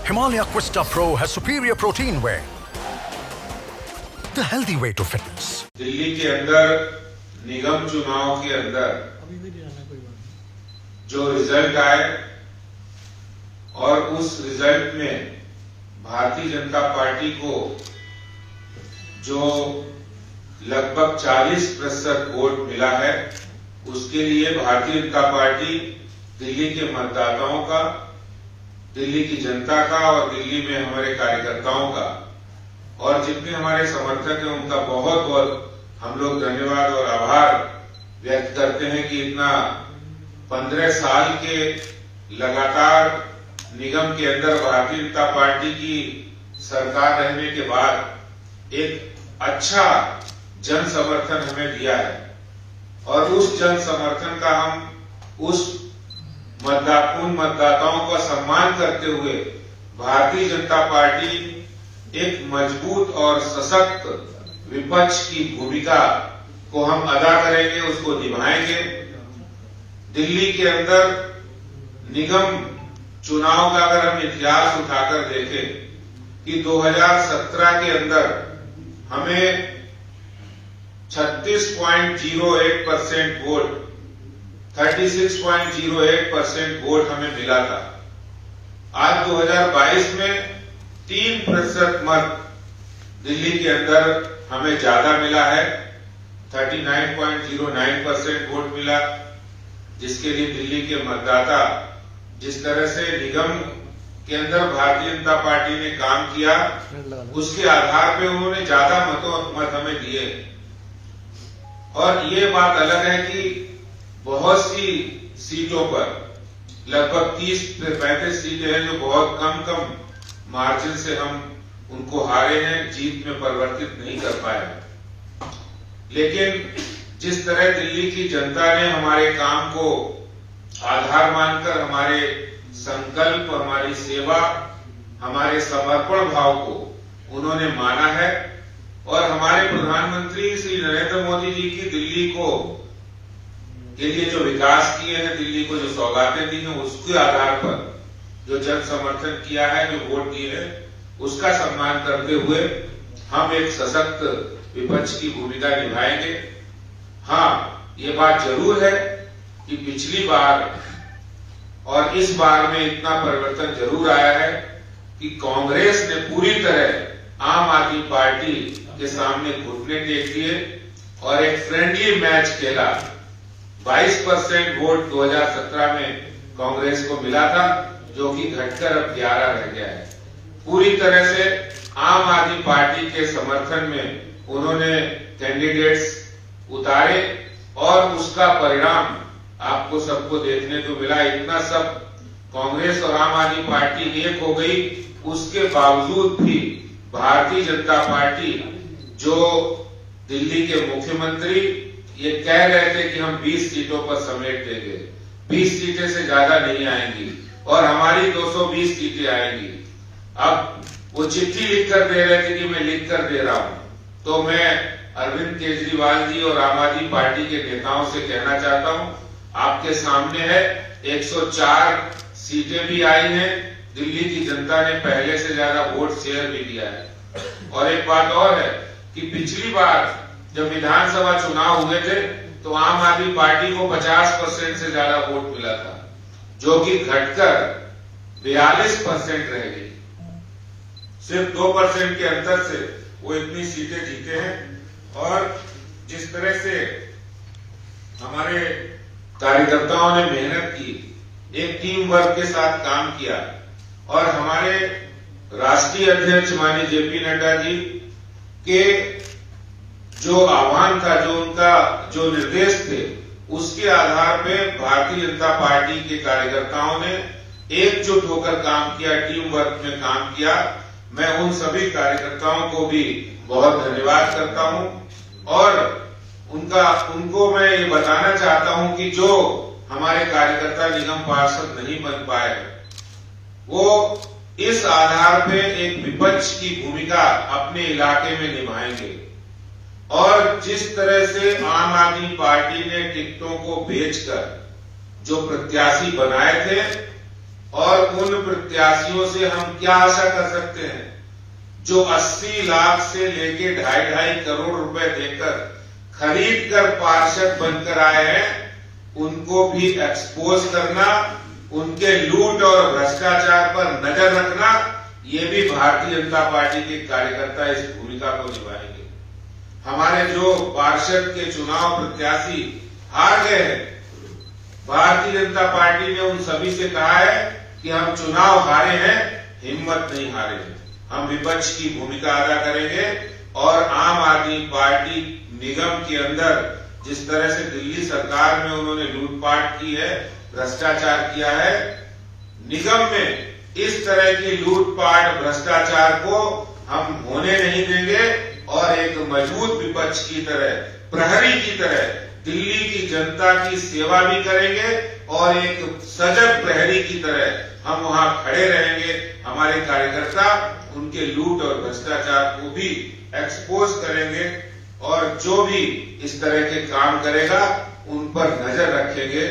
Himalaya Quista Pro has superior protein whey, the healthy way to fitness. Delhi के अंदर निगम चुनाव के अंदर जो रिजल्ट आए और उस रिजल्ट में भारतीय जनता पार्टी को जो लगभग 40% वोट मिला है, उसके लिए भारतीय जनता पार्टी दिल्ली के मतदाताओं का, दिल्ली की जनता का और दिल्ली में हमारे कार्यकर्ताओं का और जितने हमारे समर्थक हैं उनका बहुत बहुत हम लोग धन्यवाद और आभार व्यक्त करते हैं कि इतना 15 साल के लगातार निगम के अंदर भारतीय जनता पार्टी की सरकार रहने के बाद एक अच्छा जन समर्थन हमें दिया है और उस जन समर्थन का हम उन मतदाताओं का सम्मान करते हुए भारतीय जनता पार्टी एक मजबूत और सशक्त विपक्ष की भूमिका को हम अदा करेंगे, उसको निभाएंगे। दिल्ली के अंदर निगम चुनाव का अगर हम इतिहास उठाकर देखें कि 2017 के अंदर हमें 36.08% वोट 36.08% वोट हमें मिला था। आज 2022 में 3% मत दिल्ली के अंदर हमें ज्यादा मिला है, 39.09% वोट मिला, जिसके लिए दिल्ली के मतदाता जिस तरह से निगम के अंदर भारतीय जनता पार्टी ने काम किया उसके आधार पे उन्होंने ज्यादा मत हमें दिए। और ये बात अलग है कि बहुत सी सीटों पर लगभग 30 से 35 सीटें हैं जो बहुत कम मार्जिन से हम उनको हारे हैं, जीत में परिवर्तित नहीं कर पाए। लेकिन जिस तरह दिल्ली की जनता ने हमारे काम को आधार मानकर हमारे संकल्प, हमारी सेवा, हमारे समर्पण भाव को उन्होंने माना है और हमारे प्रधानमंत्री श्री नरेंद्र मोदी जी की दिल्ली को के लिए जो विकास किए हैं, दिल्ली को जो सौगातें दी हैं, उसके आधार पर जो जन समर्थन किया है, जो वोट दिए हैं, उसका सम्मान करते हुए हम एक सशक्त विपक्ष की भूमिका निभाएंगे। हाँ, ये बात जरूर है कि पिछली बार और इस बार में इतना परिवर्तन जरूर आया है कि कांग्रेस ने पूरी तरह आम आदमी पार्टी के सामने घुटने टेक दिए और एक फ्रेंडली मैच खेला। 22% वोट 2017 में कांग्रेस को मिला था, जो कि घटकर अब 11 रह गया है। पूरी तरह से आम आदमी पार्टी के समर्थन में उन्होंने कैंडिडेट्स उतारे और उसका परिणाम आपको सबको देखने को मिला। इतना सब कांग्रेस और आम आदमी पार्टी एक हो गई, उसके बावजूद भी भारतीय जनता पार्टी जो दिल्ली के मुख्यमंत्री ये कह रहे थे कि हम 20 सीटों पर समेट देंगे, 20 सीटें से ज्यादा नहीं आएंगी और हमारी 220 सीटें आएंगी। अब वो चिट्ठी लिख कर दे रहे थे कि मैं लिख कर दे रहा हूं, तो मैं अरविंद केजरीवाल जी और आम आदमी पार्टी के नेताओं से कहना चाहता हूं, आपके सामने है 104 सीटें भी आई हैं, दिल्ली की जनता ने पहले से ज्यादा वोट शेयर भी दिया है। और एक बात और है कि पिछली बार जब विधानसभा चुनाव हुए थे तो आम आदमी पार्टी को 50% से ज्यादा वोट मिला था, जो कि घटकर 42% रह गई। सिर्फ 2% के अंतर से वो इतनी सीटें जीते हैं। और जिस तरह से हमारे कार्यकर्ताओं ने मेहनत की, एक टीम वर्क के साथ काम किया और हमारे राष्ट्रीय अध्यक्ष माननीय जेपी नड्डा जी के जो आह्वान था, जो उनका जो निर्देश थे, उसके आधार पे भारतीय जनता पार्टी के कार्यकर्ताओं ने एकजुट होकर काम किया, टीम वर्क में काम किया। मैं उन सभी कार्यकर्ताओं को भी बहुत धन्यवाद करता हूं और उनको मैं ये बताना चाहता हूं कि जो हमारे कार्यकर्ता निगम पार्षद नहीं बन पाए, वो इस आधार पे एक विपक्ष की भूमिका अपने इलाके में निभाएंगे। और जिस तरह से आम आदमी पार्टी ने टिकटों को बेचकर जो प्रत्याशी बनाए थे, और उन प्रत्याशियों से हम क्या आशा कर सकते हैं जो 80 लाख से लेके 2.5 करोड़ रुपए देकर खरीद कर पार्षद बनकर आए हैं, उनको भी एक्सपोज करना, उनके लूट और भ्रष्टाचार पर नजर रखना, ये भी भारतीय जनता पार्टी के कार्यकर्ता इस भूमिका को निभाएंगे। हमारे जो पार्षद के चुनाव प्रत्याशी हार गए हैं, भारतीय जनता पार्टी ने उन सभी से कहा है कि हम चुनाव हारे हैं, हिम्मत नहीं हारे हैं, हम विपक्ष की भूमिका अदा करेंगे और आम आदमी पार्टी निगम के अंदर जिस तरह से दिल्ली सरकार में उन्होंने लूटपाट की है, भ्रष्टाचार किया है, निगम में इस तरह की लूटपाट भ्रष्टाचार को हम होने नहीं देंगे और एक मजबूत विपक्ष की तरह, प्रहरी की तरह दिल्ली की जनता की सेवा भी करेंगे और एक सजग प्रहरी की तरह हम वहां खड़े रहेंगे। हमारे कार्यकर्ता उनके लूट और भ्रष्टाचार को भी एक्सपोज करेंगे और जो भी इस तरह के काम करेगा उन पर नजर रखेंगे।